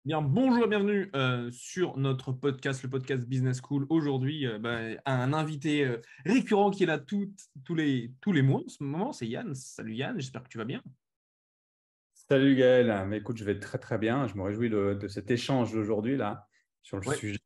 Bien, bonjour et bienvenue sur notre podcast, le podcast Business School. Aujourd'hui, un invité récurrent qui est là tous les mois en ce moment, c'est Yann. Salut Yann, j'espère que tu vas bien. Salut Gaël. Mais écoute, je vais très très bien. Je me réjouis de cet échange d'aujourd'hui là sur le Ouais. sujet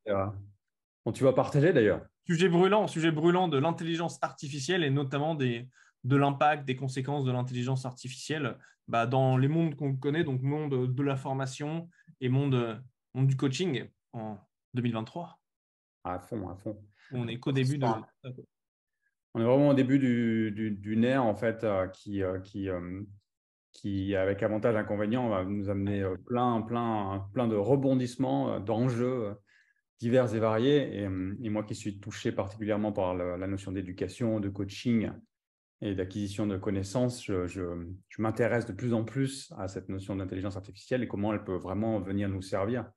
dont tu vas partager d'ailleurs. Sujet brûlant de l'intelligence artificielle et notamment de l'impact, des conséquences de l'intelligence artificielle dans les mondes qu'on connaît, donc monde de la formation et monde du coaching en 2023. À fond, à fond. On est qu'au début de... On est vraiment au début d'une ère en fait qui, avec avantages et inconvénients, va nous amener plein de rebondissements, d'enjeux divers et variés. Et moi qui suis touché particulièrement par la notion d'éducation, de coaching et d'acquisition de connaissances, je m'intéresse de plus en plus à cette notion d'intelligence artificielle et comment elle peut vraiment venir nous servir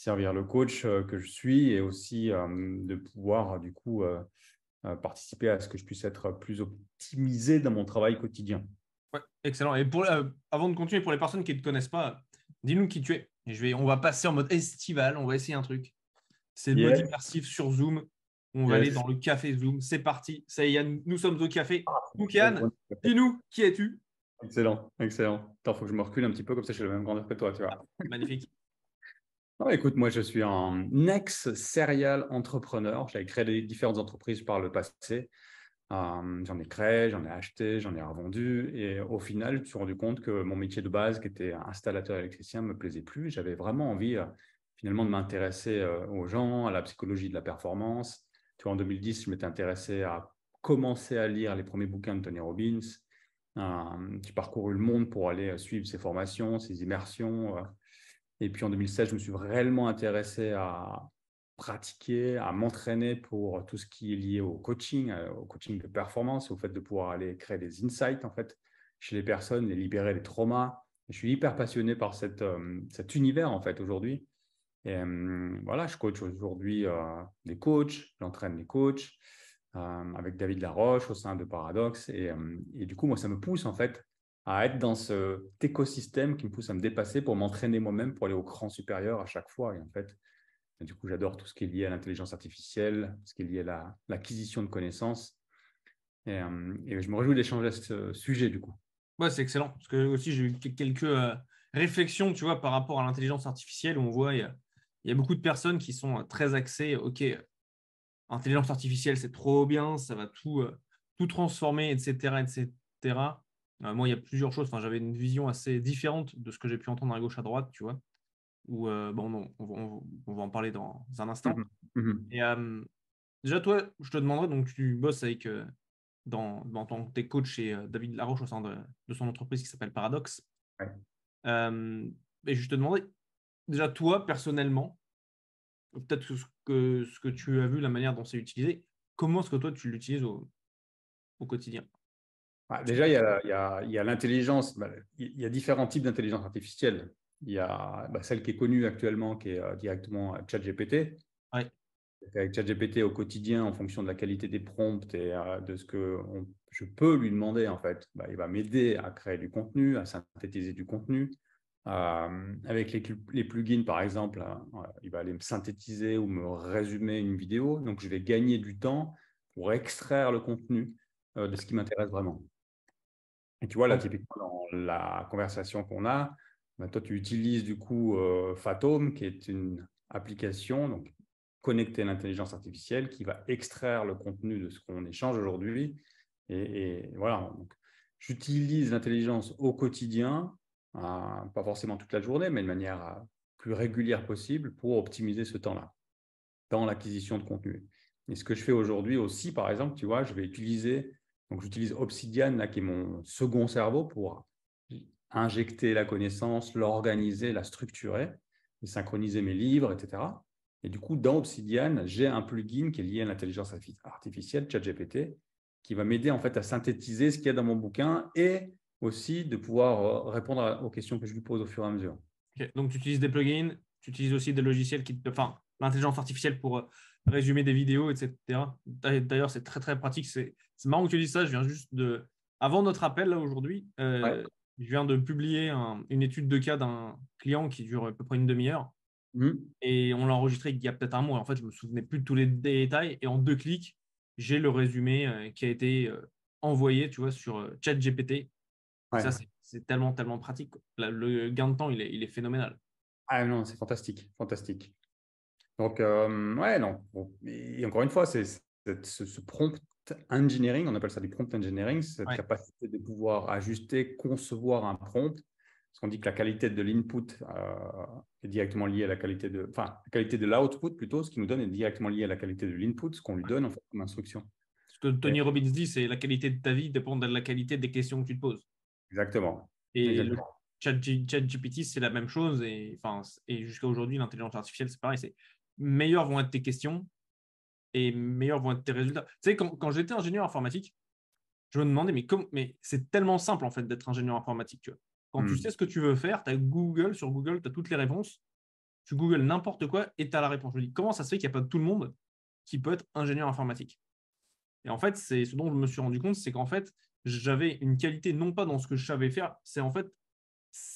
le coach que je suis et aussi de pouvoir du coup participer à ce que je puisse être plus optimisé dans mon travail quotidien. Ouais, excellent. Et avant de continuer, pour les personnes qui ne te connaissent pas, dis-nous qui tu es. On va passer en mode estival, on va essayer un truc. C'est le mode Yes, immersif sur Zoom. On va aller yes. dans le café Zoom. C'est parti. Ça y est, Yann, nous sommes au café. Donc Yann, Trop dis-nous, qui es-tu? excellent, excellent. Il faut que je me recule un petit peu, comme ça je suis de la même grandeur que toi, tu vois. Magnifique. Non, écoute, moi je suis un ex-serial entrepreneur. J'avais créé des différentes entreprises par le passé. J'en ai créé, j'en ai acheté, j'en ai revendu. Et au final, je me suis rendu compte que mon métier de base, qui était installateur électricien, ne me plaisait plus. J'avais vraiment envie, finalement, de m'intéresser aux gens, à la psychologie de la performance. Tu vois, en 2010, je m'étais intéressé à commencer à lire les premiers bouquins de Tony Robbins. J'ai parcouru le monde pour aller suivre ses formations, ses immersions. Et puis en 2016, je me suis réellement intéressé à pratiquer, à m'entraîner pour tout ce qui est lié au coaching de performance, au fait de pouvoir aller créer des insights en fait chez les personnes, les libérer des traumas. Je suis hyper passionné par cet univers en fait aujourd'hui. Et voilà, je coach aujourd'hui des coachs, j'entraîne des coachs avec David Laroche au sein de Paradox. Et du coup, moi, ça me pousse en fait à être dans cet écosystème qui me pousse à me dépasser pour m'entraîner moi-même pour aller au cran supérieur à chaque fois. Et en fait, du coup, j'adore tout ce qui est lié à l'intelligence artificielle, ce qui est lié à l'acquisition de connaissances. Et je me réjouis d'échanger à ce sujet du coup. Ouais, c'est excellent. Parce que aussi, j'ai eu quelques réflexions, tu vois, par rapport à l'intelligence artificielle, où on voit, il y a beaucoup de personnes qui sont très axées, OK, intelligence artificielle, c'est trop bien, ça va tout transformer, etc., etc. Moi, il y a plusieurs choses. Enfin, j'avais une vision assez différente de ce que j'ai pu entendre à gauche, à droite, tu vois. Ou bon, non, on va en parler dans un instant. Mhm. Mhm. Et déjà, toi, je te demanderais, donc tu bosses avec, en tant que t'es coach chez David Laroche au sein de son entreprise qui s'appelle Paradox. Ouais. Et je te demandais, déjà, toi, personnellement, peut-être ce que tu as vu, la manière dont c'est utilisé, comment est-ce que toi, tu l'utilises au quotidien? Déjà, il y a l'intelligence. Il y a différents types d'intelligence artificielle. Il y a celle qui est connue actuellement, qui est directement ChatGPT. Ouais. Avec ChatGPT au quotidien, en fonction de la qualité des prompts et de ce que je peux lui demander, en fait, il va m'aider à créer du contenu, à synthétiser du contenu. Avec les plugins, par exemple, il va aller me synthétiser ou me résumer une vidéo. Donc, je vais gagner du temps pour extraire le contenu de ce qui m'intéresse vraiment. Et tu vois, là, Ok. typiquement, dans la conversation qu'on a, toi, tu utilises du coup Fathom, qui est une application donc, connectée à l'intelligence artificielle qui va extraire le contenu de ce qu'on échange aujourd'hui. Et voilà, donc, j'utilise l'intelligence au quotidien, pas forcément toute la journée, mais de manière plus régulière possible pour optimiser ce temps-là dans l'acquisition de contenu. Et ce que je fais aujourd'hui aussi, par exemple, tu vois, j'utilise Obsidian, là, qui est mon second cerveau pour injecter la connaissance, l'organiser, la structurer, et synchroniser mes livres, etc. Et du coup, dans Obsidian, j'ai un plugin qui est lié à l'intelligence artificielle, ChatGPT, qui va m'aider en fait à synthétiser ce qu'il y a dans mon bouquin et aussi de pouvoir répondre aux questions que je lui pose au fur et à mesure. Ok. Donc, tu utilises des plugins, tu utilises aussi des logiciels enfin, l'intelligence artificielle pour résumer des vidéos, etc. D'ailleurs, c'est très, très pratique. C'est marrant que tu dises ça. Je viens juste de, avant notre appel, là, aujourd'hui, Ouais. Je viens de publier une étude de cas d'un client qui dure à peu près une demi-heure. Mhm. Et on l'a enregistré il y a peut-être un mois. En fait, je me souvenais plus de tous les détails. Et en 2 clics, j'ai le résumé qui a été envoyé, tu vois, sur ChatGPT. Et ça, Ouais. c'est tellement, tellement pratique, quoi. Le gain de temps, il est phénoménal. Ah non, c'est fantastique, fantastique. Donc, ouais, non. Bon. Et encore une fois, ce prompt engineering, on appelle ça du prompt engineering, c'est cette Ouais. capacité de pouvoir ajuster, concevoir un prompt. Parce qu'on dit que la qualité de l'input est directement liée à la qualité de, enfin, la qualité de l'output plutôt, ce qui nous donne est directement lié à la qualité de l'input, ce qu'on lui donne en fait comme instruction. Ce que Et- Tony Robbins dit, c'est la qualité de ta vie dépend de la qualité des questions que tu te poses. exactement, Et le exactement. ChatGPT, c'est la même chose. Et, enfin, et jusqu'à aujourd'hui, l'intelligence artificielle, c'est pareil. C'est meilleures vont être tes questions et meilleurs vont être tes résultats. Tu sais, quand j'étais ingénieur informatique, je me demandais, mais c'est tellement simple en fait d'être ingénieur informatique. Tu vois. Quand tu sais Hmm. ce que tu veux faire, tu as Google, sur Google, tu as toutes les réponses. Tu googles n'importe quoi et tu as la réponse. Je me dis, comment ça se fait qu'il n'y a pas tout le monde qui peut être ingénieur informatique? Et en fait, c'est ce dont je me suis rendu compte, c'est qu'en fait, j'avais une qualité non pas dans ce que je savais faire, c'est en fait,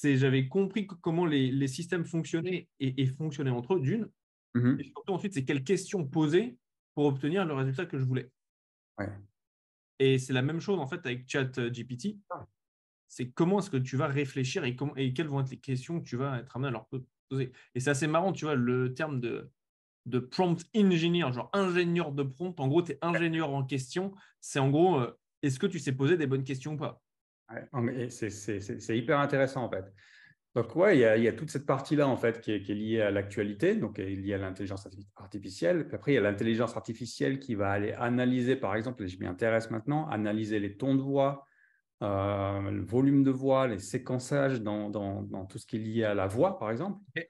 j'avais compris comment les systèmes fonctionnaient et fonctionnaient entre eux, d'une, et Mhm. surtout ensuite, c'est quelles questions poser pour obtenir le résultat que je voulais. Ouais. Et c'est la même chose en fait avec ChatGPT. C'est comment est-ce que tu vas réfléchir et quelles vont être les questions que tu vas être amené à leur poser. Et c'est assez marrant, tu vois, le terme de prompt engineer, genre ingénieur de prompt. En gros, tu es ingénieur en question. C'est en gros, est-ce que tu sais poser des bonnes questions ou pas? Ouais. Et c'est hyper intéressant en fait. Donc, ouais, il y a toute cette partie-là, en fait, qui est liée à l'actualité, donc qui est liée à l'intelligence artificielle. Puis après, il y a l'intelligence artificielle qui va aller analyser, par exemple, et je m'y intéresse maintenant, analyser les tons de voix, le volume de voix, les séquençages dans tout ce qui est lié à la voix, par exemple. Ok.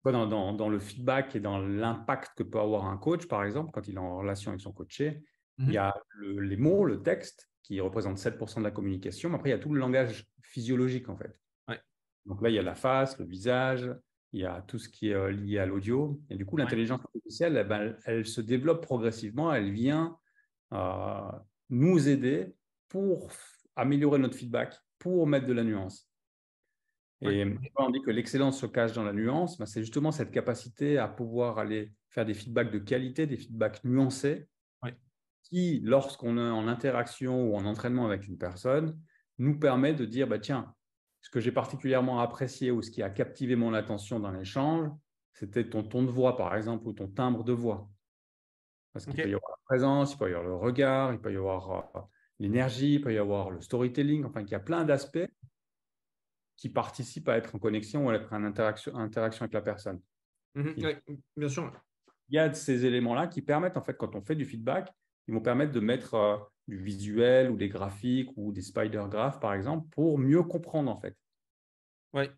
Dans le feedback et dans l'impact que peut avoir un coach, par exemple, quand il est en relation avec son coaché, il y Mhm. a les mots, le texte, qui représente 7% de la communication, mais après, il y a tout le langage physiologique, en fait. Ouais, Donc là, il y a la face, le visage, il y a tout ce qui est lié à l'audio. Et du coup, ouais. l'intelligence artificielle, eh ben, elle se développe progressivement. Elle vient euh, nous aider pour améliorer notre feedback, pour mettre de la nuance. Ouais. Et quand on dit que l'excellence se cache dans la nuance, ben, c'est justement cette capacité à pouvoir aller faire des feedbacks de qualité, des feedbacks nuancés, Ouais. qui, lorsqu'on est en interaction ou en entraînement avec une personne, nous permet de dire, bah, tiens, ce que j'ai particulièrement apprécié ou ce qui a captivé mon attention dans l'échange, c'était ton ton de voix, par exemple, ou ton timbre de voix. Parce qu'il peut Ok. y avoir la présence, il peut y avoir le regard, il peut y avoir l'énergie, il peut y avoir le storytelling, enfin, il y a plein d'aspects qui participent à être en connexion ou à être en interaction avec la personne. Mhm. Il Ouais, bien sûr. y a ces éléments-là qui permettent, en fait, quand on fait du feedback, ils vont permettre de mettre du visuel ou des graphiques ou des spider graphes, par exemple, pour mieux comprendre, en fait. Ouais.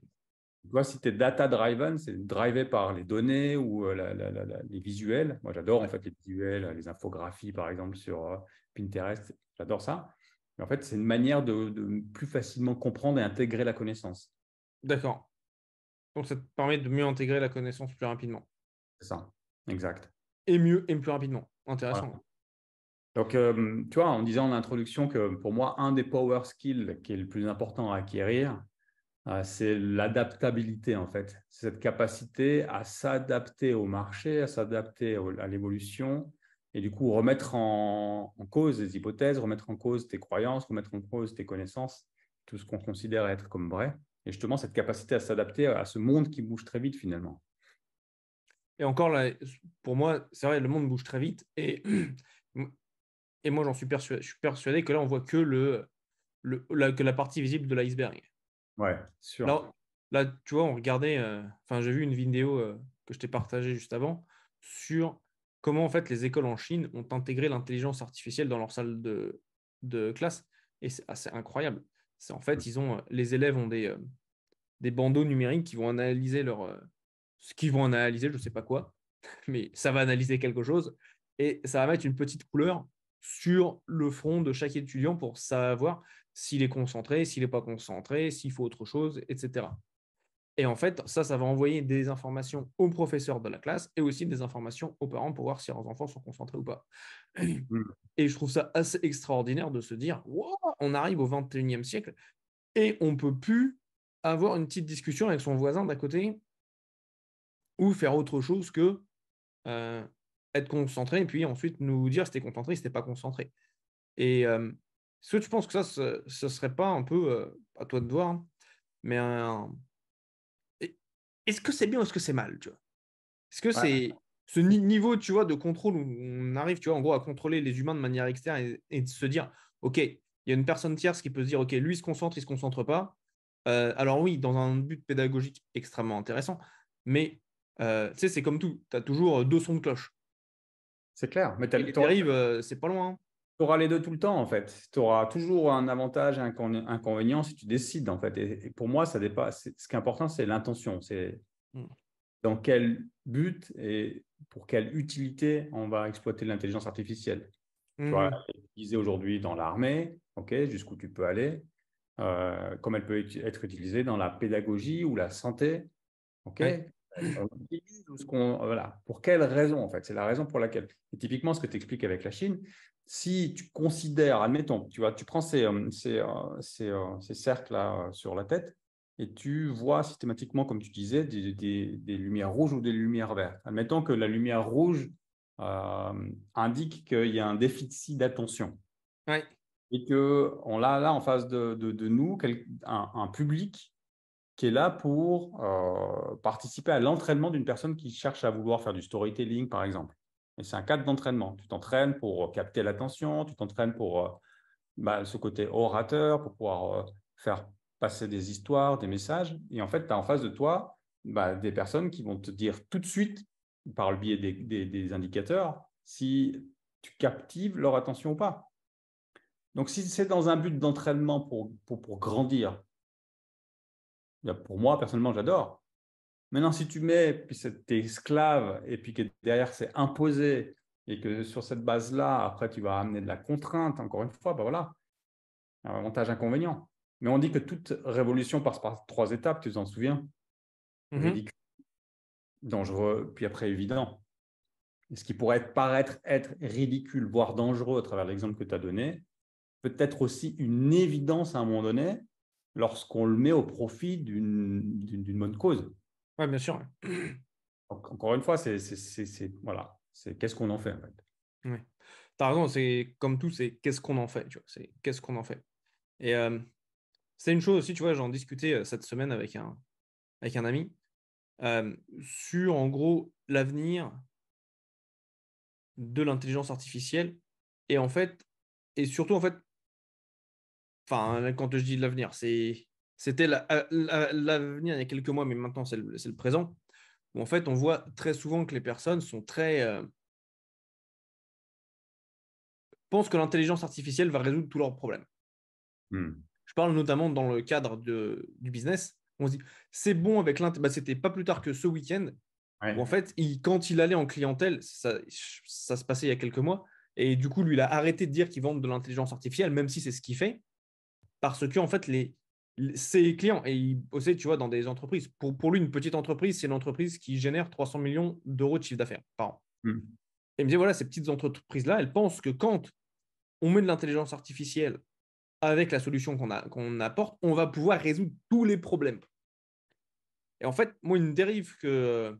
Tu vois, si tu es data-driven, c'est drivé par les données ou les visuels. Moi, j'adore, en Ouais. fait, les visuels, les infographies, par exemple, sur Pinterest. J'adore ça. Mais en fait, c'est une manière de plus facilement comprendre et intégrer la connaissance. D'accord. Donc, ça te permet de mieux intégrer la connaissance plus rapidement. C'est ça. Exact. Et mieux et plus rapidement. Voilà. Intéressant. Donc, tu vois, on disait en introduction que pour moi, un des power skills qui est le plus important à acquérir, c'est l'adaptabilité, en fait. C'est cette capacité à s'adapter au marché, à s'adapter à l'évolution et du coup remettre en cause des hypothèses, remettre en cause tes croyances, remettre en cause tes connaissances, tout ce qu'on considère être comme vrai. Et justement, cette capacité à s'adapter à ce monde qui bouge très vite finalement. Et encore là, pour moi, c'est vrai, le monde bouge très vite. Et moi, je suis persuadé que là, on voit que que la partie visible de l'iceberg. Ouais, sûr. Là, là, tu vois, on regardait, enfin, j'ai vu une vidéo que je t'ai partagée juste avant sur comment en fait les écoles en Chine ont intégré l'intelligence artificielle dans leur salle de classe. Et c'est assez incroyable. C'est en fait, les élèves ont des bandeaux numériques qui vont analyser ce qu'ils vont analyser, je ne sais pas quoi, mais ça va analyser quelque chose et ça va mettre une petite couleur sur le front de chaque étudiant pour savoir s'il est concentré, s'il n'est pas concentré, s'il faut autre chose, etc. Et en fait, ça va envoyer des informations aux professeurs de la classe et aussi des informations aux parents pour voir si leurs enfants sont concentrés ou pas. Mm. Et je trouve ça assez extraordinaire de se dire, wow, on arrive au 21e siècle et on ne peut plus avoir une petite discussion avec son voisin d'à côté ou faire autre chose que être concentré et puis ensuite nous dire si t'es concentré, si t'es pas concentré. Et est-ce que tu penses que ça, ce serait pas un peu, à toi de voir, hein, mais est-ce que c'est bien ou est-ce que c'est mal, tu vois? Est-ce que Ouais, c'est ce niveau, tu vois, de contrôle où on arrive, tu vois, en gros, à contrôler les humains de manière externe et de se dire, OK, il y a une personne tierce qui peut se dire, OK, lui il se concentre pas. Alors oui, dans un but pédagogique extrêmement intéressant, mais tu sais, c'est comme tout, tu as toujours deux sons de cloche. c'est clair. Mais Et les dérives, c'est pas loin, hein. tu auras les deux tout le temps, en fait. Tu auras toujours un avantage et un inconvénient si tu décides, en fait. Et pour moi, ça dépasse. Ce qui est important, c'est l'intention. C'est Mm. dans quel but et pour quelle utilité on va exploiter l'intelligence artificielle. Tu vois, Mhm. elle est utilisée aujourd'hui dans l'armée, ok, jusqu'où tu peux aller, comme elle peut être utilisée dans la pédagogie ou la santé, ok. Ouais. On l'utilise ou voilà. Pour quelle raison, en fait? C'est la raison pour laquelle. Et typiquement, ce que tu expliques avec la Chine, si tu considères, admettons, tu vois, tu prends ces cercles-là sur la tête et tu vois systématiquement, comme tu disais, des lumières rouges ou des lumières vertes. Admettons que la lumière rouge indique qu'il y a un déficit d'attention Ouais. et qu'on a là en face de nous un public qui est là pour participer à l'entraînement d'une personne qui cherche à vouloir faire du storytelling, par exemple. Et c'est un cadre d'entraînement. Tu t'entraînes pour capter l'attention, tu t'entraînes pour ce côté orateur, pour pouvoir faire passer des histoires, des messages. Et en fait, tu as en face de toi des personnes qui vont te dire tout de suite, par le biais des indicateurs, si tu captives leur attention ou pas. Donc, si c'est dans un but d'entraînement pour grandir, pour moi, personnellement, j'adore. Maintenant, si tu mets, puis tu es esclave, et puis que derrière, c'est imposé, et que sur cette base-là, après, tu vas amener de la contrainte, encore une fois, ben voilà, un avantage, inconvénient. Mais on dit que toute révolution passe par trois étapes, tu t'en souviens? Mhm. Ridicule, dangereux, puis après évident. Et ce qui pourrait paraître être ridicule, voire dangereux à travers l'exemple que tu as donné, peut être aussi une évidence à un moment donné lorsqu'on le met au profit d'une bonne cause. Ouais, bien sûr. Donc, encore une fois, voilà, c'est qu'est-ce qu'on en fait en fait. Ouais. T'as raison, c'est comme tout, c'est qu'est-ce qu'on en fait, tu vois, c'est qu'est-ce qu'on en fait. Et c'est une chose aussi, tu vois, j'en discutais cette semaine avec un ami sur, en gros, l'avenir de l'intelligence artificielle. Et en fait, et surtout, en fait, enfin, quand je dis de l'avenir, c'était l'avenir il y a quelques mois, mais maintenant, c'est le présent. Où en fait, on voit très souvent que les personnes sont très, pensent que l'intelligence artificielle va résoudre tous leurs problèmes. Hmm. Je parle notamment dans le cadre du business. On se dit, c'est bon avec l'intelligence. Bah, c'était pas plus tard que ce week-end où, en Ouais. fait, quand il allait en clientèle, ça se passait il y a quelques mois, et du coup, lui, il a arrêté de dire qu'il vend de l'intelligence artificielle, même si c'est ce qu'il fait, parce que, en fait, ses clients, et il bossait, tu vois, dans des entreprises. Pour lui, une petite entreprise, c'est une entreprise qui génère 300 millions d'euros de chiffre d'affaires par an. Hmm. Et il me dit, voilà, ces petites entreprises-là, elles pensent que quand on met de l'intelligence artificielle avec la solution qu'on apporte, on va pouvoir résoudre tous les problèmes. Et en fait, moi, une dérive que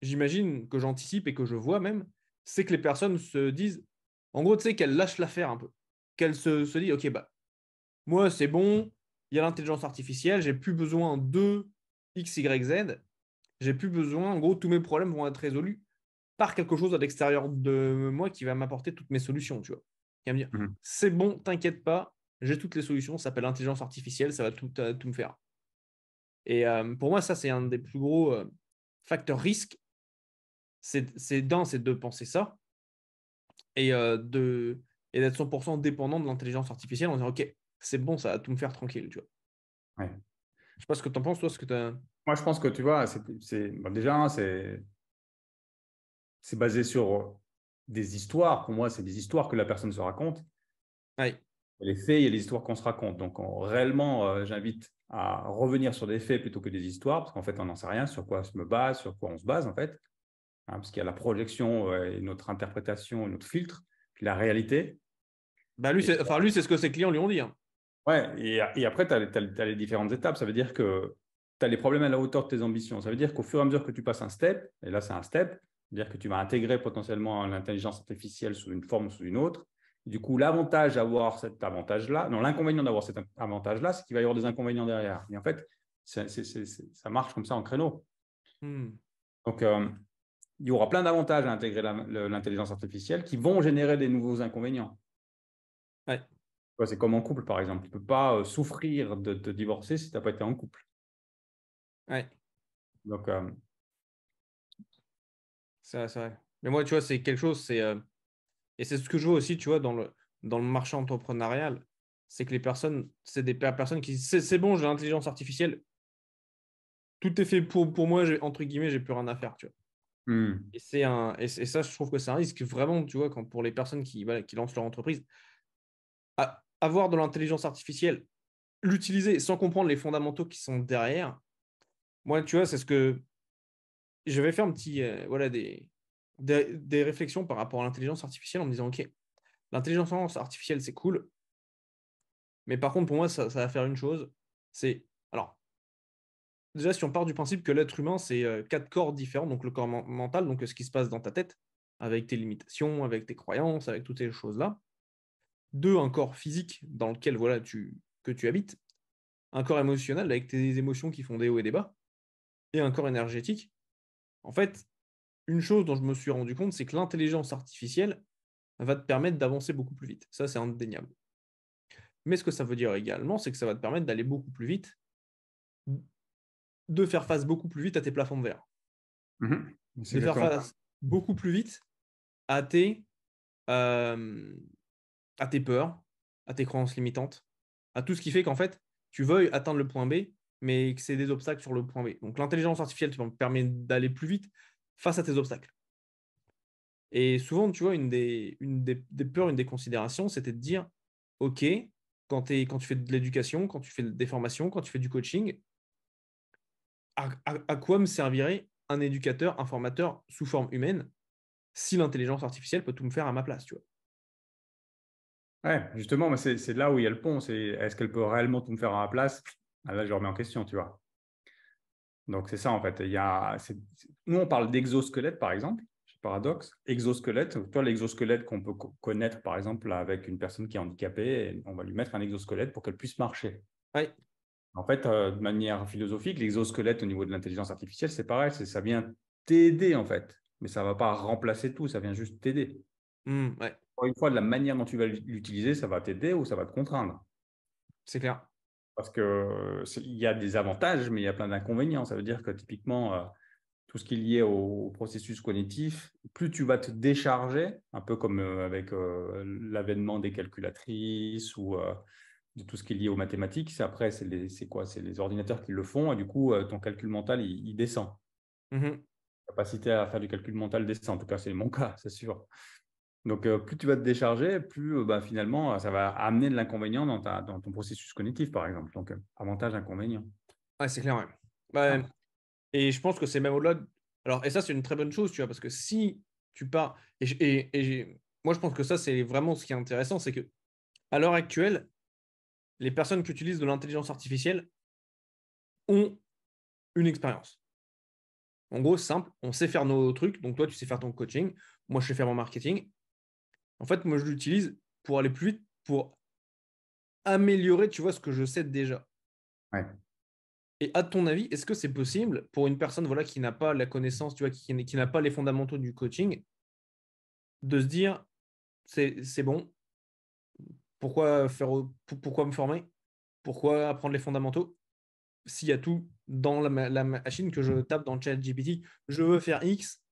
j'imagine, que j'anticipe et que je vois même, c'est que les personnes se disent, en gros, tu sais, qu'elles lâchent l'affaire un peu. Qu'elles se disent, OK, bah, moi, c'est bon, il y a l'intelligence artificielle, j'ai plus besoin de X, Y, Z, j'ai plus besoin, en gros, tous mes problèmes vont être résolus par quelque chose à l'extérieur de moi qui va m'apporter toutes mes solutions, tu vois. Qui va me dire, Hmm. c'est bon, t'inquiète pas, j'ai toutes les solutions, ça s'appelle l'intelligence artificielle, ça va tout me faire. Et pour moi, ça, c'est un des plus gros facteurs risques, c'est de penser ça et, et d'être 100% dépendant de l'intelligence artificielle en disant, OK, c'est bon, ça va tout me faire tranquille, tu vois. Ouais. Je sais pas ce que tu en penses, toi, ce que tu as... Moi, je pense que tu vois, déjà, c'est basé sur des histoires. Pour moi, c'est des histoires que la personne se raconte. Ouais. Les faits et les histoires qu'on se raconte. Donc, réellement, j'invite à revenir sur des faits plutôt que des histoires, parce qu'en fait, on n'en sait rien sur quoi je me base, sur quoi on se base, en fait. Hein, parce qu'il y a la projection et notre interprétation et notre filtre, puis la réalité. Bah, lui, Et c'est enfin, lui, c'est ce que ses clients lui ont dit, hein. Ouais, et après, tu as les différentes étapes. Ça veut dire que tu as les problèmes à la hauteur de tes ambitions. Ça veut dire qu'au fur et à mesure que tu passes un step, et là, c'est un step, c'est-à-dire que tu vas intégrer potentiellement l'intelligence artificielle sous une forme ou sous une autre. Du coup, l'avantage d'avoir cet avantage-là, non, l'inconvénient d'avoir cet avantage-là, c'est qu'il va y avoir des inconvénients derrière. Et en fait, ça marche comme ça en créneau. Hmm. Donc, il y aura plein d'avantages à intégrer l'intelligence artificielle qui vont générer des nouveaux inconvénients. Ouais, Ouais, c'est comme en couple, par exemple. Tu ne peux pas souffrir de te divorcer si tu n'as pas été en couple. ouais, Donc, c'est vrai. Mais moi, tu vois, c'est quelque chose, et c'est ce que je vois aussi, tu vois, dans le marché entrepreneurial, c'est que les personnes, c'est des personnes qui, c'est bon, j'ai l'intelligence artificielle, tout est fait pour moi, entre guillemets, j'ai plus rien à faire, tu vois. hmm. Et ça, je trouve que c'est un risque vraiment, tu vois, quand pour les personnes qui, voilà, qui lancent leur entreprise, avoir de l'intelligence artificielle, l'utiliser sans comprendre les fondamentaux qui sont derrière, moi, tu vois, c'est ce que je vais faire un petit, voilà, des réflexions par rapport à l'intelligence artificielle en me disant, OK, l'intelligence artificielle, c'est cool, mais par contre, pour moi, ça va faire une chose, c'est, alors, déjà, si on part du principe que l'être humain, c'est quatre corps différents, donc le corps mental, donc ce qui se passe dans ta tête, avec tes limitations, avec tes croyances, avec toutes ces choses-là. Deux, un corps physique dans lequel voilà, que tu habites. Un corps émotionnel avec tes émotions qui font des hauts et des bas. Et un corps énergétique. En fait, une chose dont je me suis rendu compte, c'est que l'intelligence artificielle va te permettre d'avancer beaucoup plus vite. Ça, c'est indéniable. Mais ce que ça veut dire également, c'est que ça va te permettre d'aller beaucoup plus vite, de faire face beaucoup plus vite à tes plafonds de verre, Mhm. C'est de faire exactement ça. face beaucoup plus vite à euh, à tes peurs, à tes croyances limitantes, à tout ce qui fait qu'en fait, tu veuilles atteindre le point B, mais que c'est des obstacles sur le point B. Donc l'intelligence artificielle te permet d'aller plus vite face à tes obstacles. Et souvent, tu vois, des peurs, une des considérations, c'était de dire, OK, quand tu fais de l'éducation, quand tu fais des formations, quand tu fais du coaching, à quoi me servirait un éducateur, un formateur sous forme humaine si l'intelligence artificielle peut tout me faire à ma place, tu vois. Ouais, justement, mais c'est là où il y a le pont. C'est est-ce qu'elle peut réellement tout me faire à la place? Ah, là, je remets en question, tu vois. Donc, c'est ça, en fait. Nous, on parle d'exosquelette, par exemple. C'est paradoxe. Exosquelette. Toi, l'exosquelette qu'on peut connaître, par exemple, avec une personne qui est handicapée, on va lui mettre un exosquelette pour qu'elle puisse marcher. Ouais. En fait, de manière philosophique, l'exosquelette au niveau de l'intelligence artificielle, c'est pareil, ça vient t'aider en fait, mais ça ne va pas remplacer tout, ça vient juste t'aider. Ouais, Encore une fois, de la manière dont tu vas l'utiliser, ça va t'aider ou ça va te contraindre. c'est clair. Parce que il y a des avantages, mais il y a plein d'inconvénients. Ça veut dire que typiquement, tout ce qui est lié au processus cognitif, plus tu vas te décharger, un peu comme avec l'avènement des calculatrices ou de tout ce qui est lié aux mathématiques. Après, c'est quoi? C'est les ordinateurs qui le font et du coup, ton calcul mental, il descend. Mhm. La capacité à faire du calcul mental descend. En tout cas, c'est mon cas, c'est sûr. Donc, plus tu vas te décharger, plus bah, finalement, ça va amener de l'inconvénient dans ton processus cognitif, par exemple. Donc, avantage, inconvénient. Ouais, c'est clair, ouais. Ah. Ouais. Et je pense que c'est même au-delà. Alors, et ça, c'est une très bonne chose, tu vois, parce que si tu pars. Moi, je pense que ça, c'est vraiment ce qui est intéressant, c'est que à l'heure actuelle, les personnes qui utilisent de l'intelligence artificielle ont une expérience. En gros, c'est simple, on sait faire nos trucs. Donc, toi, tu sais faire ton coaching, moi, je sais faire mon marketing. En fait, moi, je l'utilise pour aller plus vite, pour améliorer, tu vois, ce que je sais déjà. Ouais. Et à ton avis, est-ce que c'est possible pour une personne voilà, qui n'a pas la connaissance, tu vois, qui n'a pas les fondamentaux du coaching, de se dire, c'est bon, pourquoi me former? Pourquoi apprendre les fondamentaux? S'il y a tout dans la machine que je tape dans le chat GPT, je veux faire X,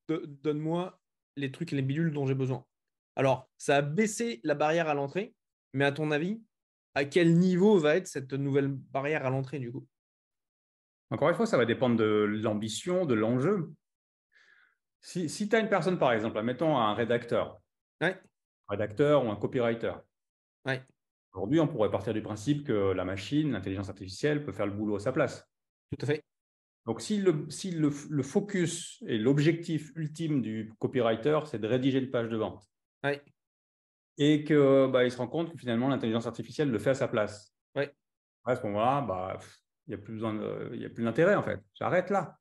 donne-moi les trucs et les bidules dont j'ai besoin. Alors, ça a baissé la barrière à l'entrée, mais à ton avis, à quel niveau va être cette nouvelle barrière à l'entrée du coup? Encore une fois, ça va dépendre de l'ambition, de l'enjeu. Si tu as une personne, par exemple, mettons Ouais, un rédacteur ou un copywriter. ouais, Aujourd'hui, on pourrait partir du principe que la machine, l'intelligence artificielle, peut faire le boulot à sa place. tout à fait. Donc, si le focus et l'objectif ultime du copywriter, c'est de rédiger une page de vente, Ouais, et que il se rend compte que finalement l'intelligence artificielle le fait à sa place. Ouais. À ce moment-là, il n'y a plus besoin il y a plus d'intérêt en fait. J'arrête là.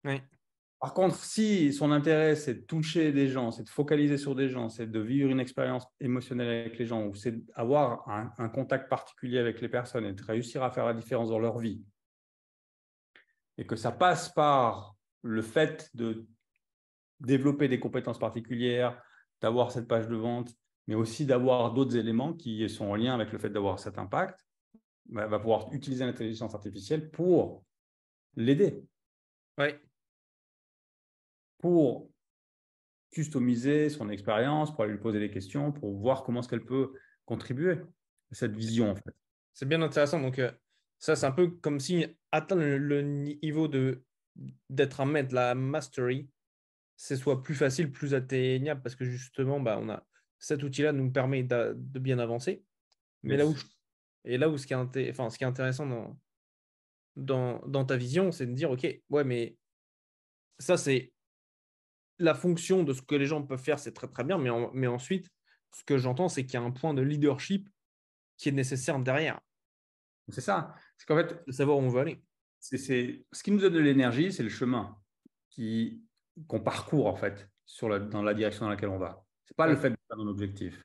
Ouais. Par contre, si son intérêt, c'est de toucher des gens, c'est de focaliser sur des gens, c'est de vivre une expérience émotionnelle avec les gens, ou c'est d'avoir un contact particulier avec les personnes et de réussir à faire la différence dans leur vie, et que ça passe par le fait de développer des compétences particulières, d'avoir cette page de vente, mais aussi d'avoir d'autres éléments qui sont en lien avec le fait d'avoir cet impact, va pouvoir utiliser l'intelligence artificielle pour l'aider, Ouais. pour customiser son expérience, pour aller lui poser des questions, pour voir comment est-ce qu'elle peut contribuer à cette vision, en fait. C'est bien intéressant. Donc, ça, c'est un peu comme si atteindre le niveau d'être un maître, la mastery, c'est soit plus facile, plus atteignable, parce que justement, on a cet outil-là nous permet de bien avancer. Mais Yes. là où ce qui est intéressant dans ta vision, c'est de dire, OK, ouais, mais ça, c'est la fonction de ce que les gens peuvent faire, c'est très, très bien. Mais ensuite, ce que j'entends, c'est qu'il y a un point de leadership qui est nécessaire derrière, C'est ça. C'est qu'en fait, de savoir où on veut aller. ce qui nous donne de l'énergie, c'est le chemin qu'on parcourt, en fait, dans la direction dans laquelle on va. Ce n'est pas le Ouais, fait d'atteindre un objectif.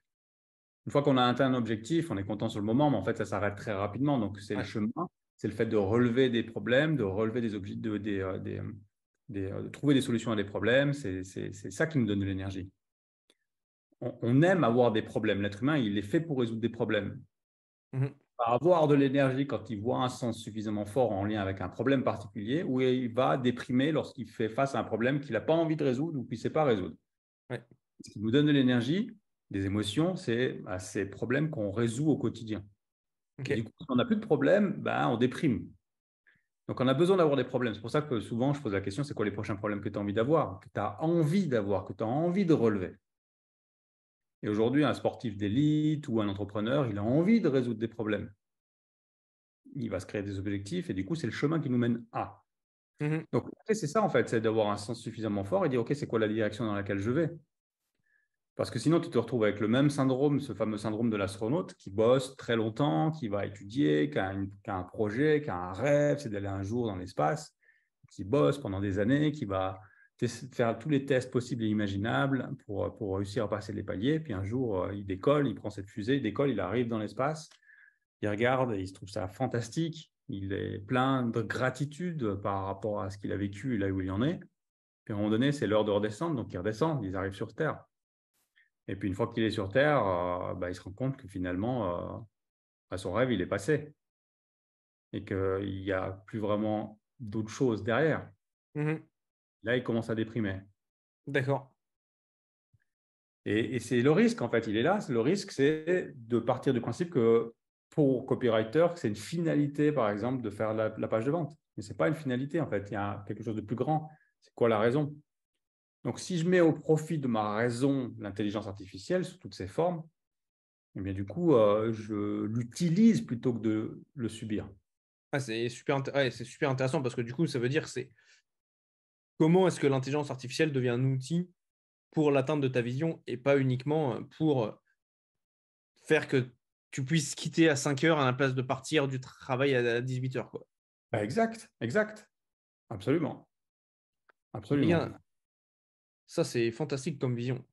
Une fois qu'on a atteint un objectif, on est content sur le moment, mais en fait, ça s'arrête très rapidement. Donc, c'est le ouais. chemin, c'est le fait de relever des problèmes, de relever des objectifs, de trouver des solutions à des problèmes. C'est ça qui nous donne de l'énergie. On aime avoir des problèmes. L'être humain, il est fait pour résoudre des problèmes. Mhm. Avoir de l'énergie quand il voit un sens suffisamment fort en lien avec un problème particulier, ou il va déprimer lorsqu'il fait face à un problème qu'il n'a pas envie de résoudre ou qu'il ne sait pas résoudre. Ouais. Ce qui nous donne de l'énergie, des émotions, c'est ces problèmes qu'on résout au quotidien. Et du OK. coup, si on n'a plus de problèmes, on déprime. Donc, on a besoin d'avoir des problèmes. C'est pour ça que souvent, je pose la question, c'est quoi les prochains problèmes que tu as envie d'avoir, que tu as envie d'avoir, que tu as envie de relever. Et aujourd'hui, un sportif d'élite ou un entrepreneur, il a envie de résoudre des problèmes. Il va se créer des objectifs et du coup, c'est le chemin qui nous mène à. Mhm. Donc, c'est ça en fait, c'est d'avoir un sens suffisamment fort et dire, OK, c'est quoi la direction dans laquelle je vais? Parce que sinon, tu te retrouves avec le même syndrome, ce fameux syndrome de l'astronaute qui bosse très longtemps, qui va étudier, qui a un projet, qui a un rêve, c'est d'aller un jour dans l'espace, qui bosse pendant des années, qui va faire tous les tests possibles et imaginables pour réussir à passer les paliers. Puis un jour, il décolle, il prend cette fusée, il décolle, il arrive dans l'espace, il regarde et il se trouve ça fantastique. Il est plein de gratitude par rapport à ce qu'il a vécu et là où il en est. Puis à un moment donné, c'est l'heure de redescendre, donc ils redescendent, ils arrivent sur Terre. Et puis une fois qu'il est sur Terre, il se rend compte que finalement, son rêve, il est passé et qu'il n'y a plus vraiment d'autre chose derrière. Mhm. Là, il commence à déprimer. D'accord. Et c'est le risque, en fait, il est là. Le risque, c'est de partir du principe que pour copywriter, c'est une finalité, par exemple, de faire la page de vente. Mais ce n'est pas une finalité, en fait. Il y a quelque chose de plus grand. C'est quoi la raison? Donc, si je mets au profit de ma raison l'intelligence artificielle sous toutes ses formes, eh bien, du coup, je l'utilise plutôt que de le subir. Ah, c'est super intéressant parce que du coup, ça veut dire c'est comment est-ce que l'intelligence artificielle devient un outil pour l'atteinte de ta vision et pas uniquement pour faire que tu puisses quitter à 5 heures à la place de partir du travail à 18 heures, quoi. Exact, exact. Absolument. Absolument. Bien, ça, c'est fantastique comme vision.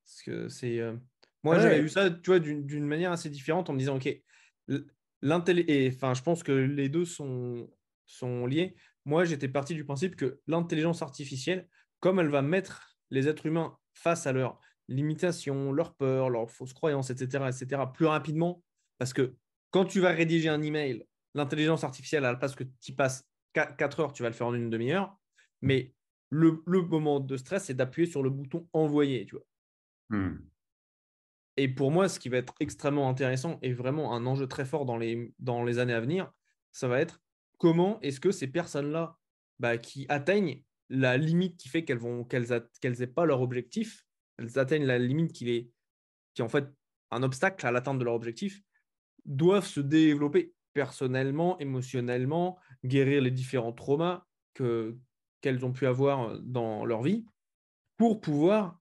Parce que moi, j'avais Ouais, vu ça, tu vois, d'une manière assez différente en me disant, OK, enfin, je pense que les deux sont liés. Moi, j'étais parti du principe que l'intelligence artificielle, comme elle va mettre les êtres humains face à leurs limitations, leurs peurs, leurs fausses croyances, etc., plus rapidement, parce que quand tu vas rédiger un email, l'intelligence artificielle, à la place que tu passes 4 heures, tu vas le faire en une demi-heure. Mais le moment de stress, c'est d'appuyer sur le bouton envoyer, tu vois. hmm. Et pour moi, ce qui va être extrêmement intéressant et vraiment un enjeu très fort dans les années à venir, ça va être comment est-ce que ces personnes-là qui atteignent la limite qui fait qu'elles n'aient pas leur objectif, elles atteignent la limite qui est en fait un obstacle à l'atteinte de leur objectif, doivent se développer personnellement, émotionnellement, guérir les différents traumas qu'elles ont pu avoir dans leur vie pour pouvoir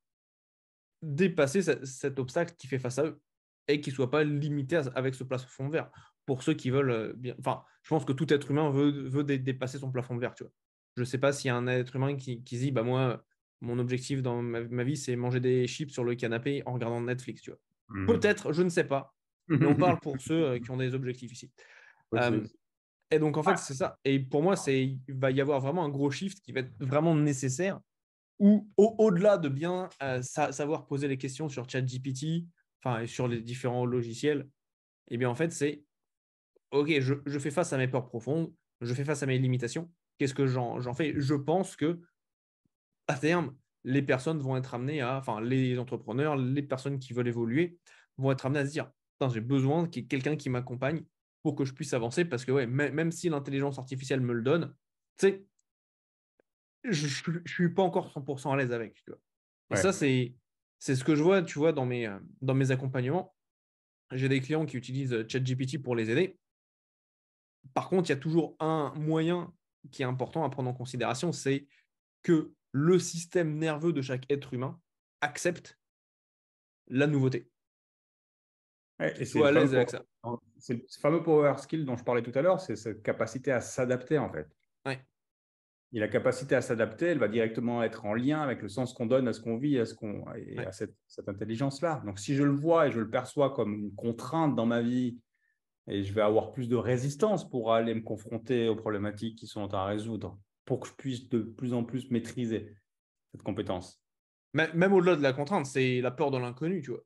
dépasser cet obstacle qui fait face à eux et qui ne soit pas limité avec ce plafond de verre. Pour ceux qui veulent bien. Enfin, je pense que tout être humain veut dépasser son plafond de verre, tu vois. Je ne sais pas s'il y a un être humain qui se dit, bah moi, mon objectif dans ma vie, c'est manger des chips sur le canapé en regardant Netflix, tu vois. Mhm. Peut-être, je ne sais pas, mais on parle pour ceux qui ont des objectifs ici. Euh, Possible. et donc, en fait, c'est ça. Et pour moi, il va y avoir vraiment un gros shift qui va être vraiment nécessaire ou au-delà de bien savoir poser les questions sur ChatGPT, enfin, et sur les différents logiciels, et bien en fait, c'est OK, je fais face à mes peurs profondes, je fais face à mes limitations. Qu'est-ce que j'en fais? Je pense que à terme, les personnes vont être amenées enfin, les entrepreneurs, les personnes qui veulent évoluer vont être amenées à se dire, j'ai besoin qu'il y ait quelqu'un qui m'accompagne pour que je puisse avancer parce que ouais, même si l'intelligence artificielle me le donne, tu sais, je suis pas encore 100% à l'aise avec. Tu vois. Et ça, Ouais. c'est ce que je vois, tu vois, dans mes accompagnements. J'ai des clients qui utilisent ChatGPT pour les aider. Par contre, il y a toujours un moyen qui est important à prendre en considération, c'est que le système nerveux de chaque être humain accepte la nouveauté, Ouais, et soit à l'aise avec ça. c'est le fameux power skill dont je parlais tout à l'heure, c'est cette capacité à s'adapter en fait. Ouais, Et la capacité à s'adapter, elle va directement être en lien avec le sens qu'on donne à ce qu'on vit et ouais. à cette intelligence-là. Donc, si je le vois et je le perçois comme une contrainte dans ma vie, et je vais avoir plus de résistance pour aller me confronter aux problématiques qui sont à résoudre, pour que je puisse de plus en plus maîtriser cette compétence. Même au-delà de la contrainte, c'est la peur de l'inconnu, tu vois,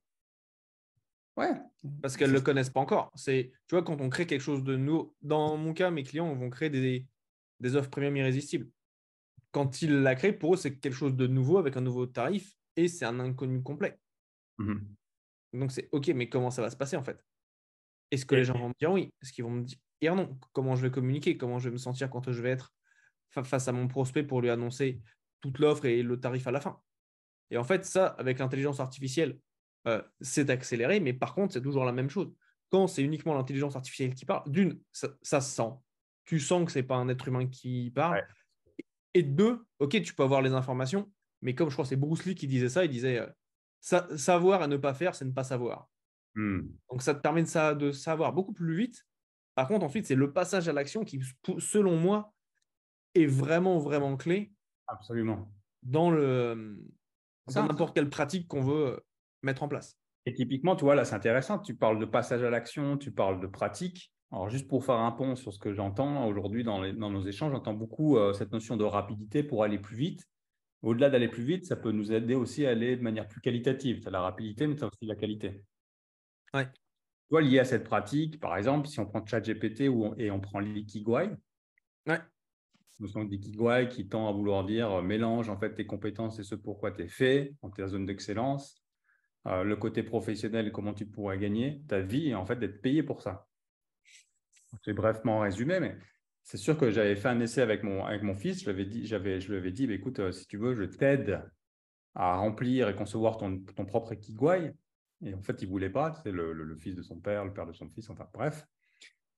Ouais, parce qu'elles ne c'est le connaissent pas encore. Tu vois, quand on crée quelque chose de nouveau, dans mon cas, mes clients vont créer des offres premium irrésistibles. Quand ils la créent, pour eux, c'est quelque chose de nouveau avec un nouveau tarif et c'est un inconnu complet. Mhm. Donc c'est OK, mais comment ça va se passer en fait? Est-ce que les Et, gens vont me dire oui? Est-ce qu'ils vont me dire non? Comment je vais communiquer? Comment je vais me sentir quand je vais être face à mon prospect pour lui annoncer toute l'offre et le tarif à la fin? Et en fait, ça, avec l'intelligence artificielle, c'est accéléré, mais par contre, c'est toujours la même chose. Quand c'est uniquement l'intelligence artificielle qui parle, d'une, ça se sent. Tu sens que c'est pas un être humain qui parle. ouais. Et deux, ok, tu peux avoir les informations, mais comme je crois que c'est Bruce Lee qui disait ça, il disait savoir et ne pas faire, c'est ne pas savoir. Hmm. Donc ça te permet de savoir beaucoup plus vite. Par contre, ensuite, c'est le passage à l'action qui, selon moi, est vraiment, vraiment clé Absolument. dans le dans Ça. n'importe quelle pratique qu'on veut mettre en place. Et typiquement, tu vois, là, c'est intéressant. Tu parles de passage à l'action, tu parles de pratique. Alors, juste pour faire un pont sur ce que j'entends aujourd'hui dans nos échanges, j'entends beaucoup cette notion de rapidité pour aller plus vite. Au-delà d'aller plus vite, ça peut nous aider aussi à aller de manière plus qualitative. Tu as la rapidité, mais tu as aussi la qualité. Ouais, Tu vois, lié à cette pratique, par exemple, si on prend ChatGPT et on prend l'Ikigai, ouais, notion d'Ikigai qui tend à vouloir dire mélange en fait tes compétences et ce pourquoi tu es fait, dans ta zone d'excellence, le côté professionnel, comment tu pourrais gagner ta vie et en fait d'être payé pour ça. C'est brièvement résumé, mais c'est sûr que j'avais fait un essai avec mon fils. Je lui avais dit, bah, écoute, si tu veux, je t'aide à remplir et concevoir ton propre Ikigai. Et en fait, il ne voulait pas. C'est le fils de son père, le père de son fils, enfin bref.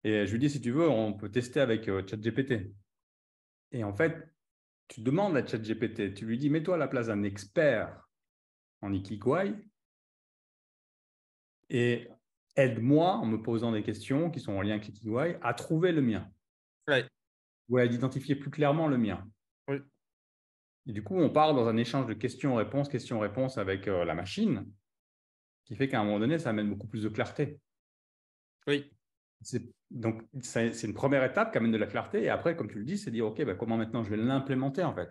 Et je lui dis, si tu veux, on peut tester avec ChatGPT. Et en fait, tu demandes à ChatGPT, tu lui dis, mets-toi à la place d'un expert en Ikigai et aide-moi en me posant des questions qui sont en lien avec l'Ikigai à trouver le mien ouais, ou à identifier plus clairement le mien. oui, Et du coup, on part dans un échange de questions-réponses avec la machine, qui fait qu'à un moment donné, ça amène beaucoup plus de clarté. oui, Donc, c'est une première étape qui amène de la clarté. Et après, comme tu le dis, c'est dire, OK, ben, comment maintenant je vais l'implémenter en fait.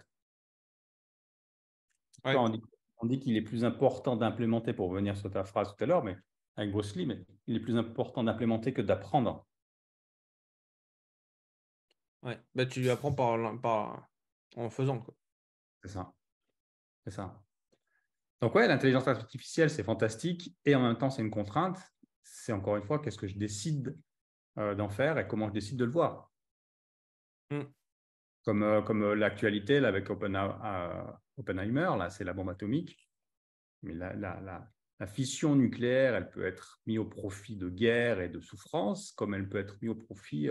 ouais, On dit qu'il est plus important d'implémenter pour revenir sur ta phrase tout à l'heure, mais avec Bruce Lee, mais il est plus important d'implémenter que d'apprendre. ouais. Bah, tu lui apprends en faisant, quoi. C'est ça. C'est ça. Donc, ouais, l'intelligence artificielle, c'est fantastique et en même temps, c'est une contrainte. C'est encore une fois, qu'est-ce que je décide d'en faire et comment je décide de le voir. Mm. Comme l'actualité là, avec Oppenheimer, là, c'est la bombe atomique. Mais la fission nucléaire, elle peut être mise au profit de guerre et de souffrance, comme elle peut être mise au profit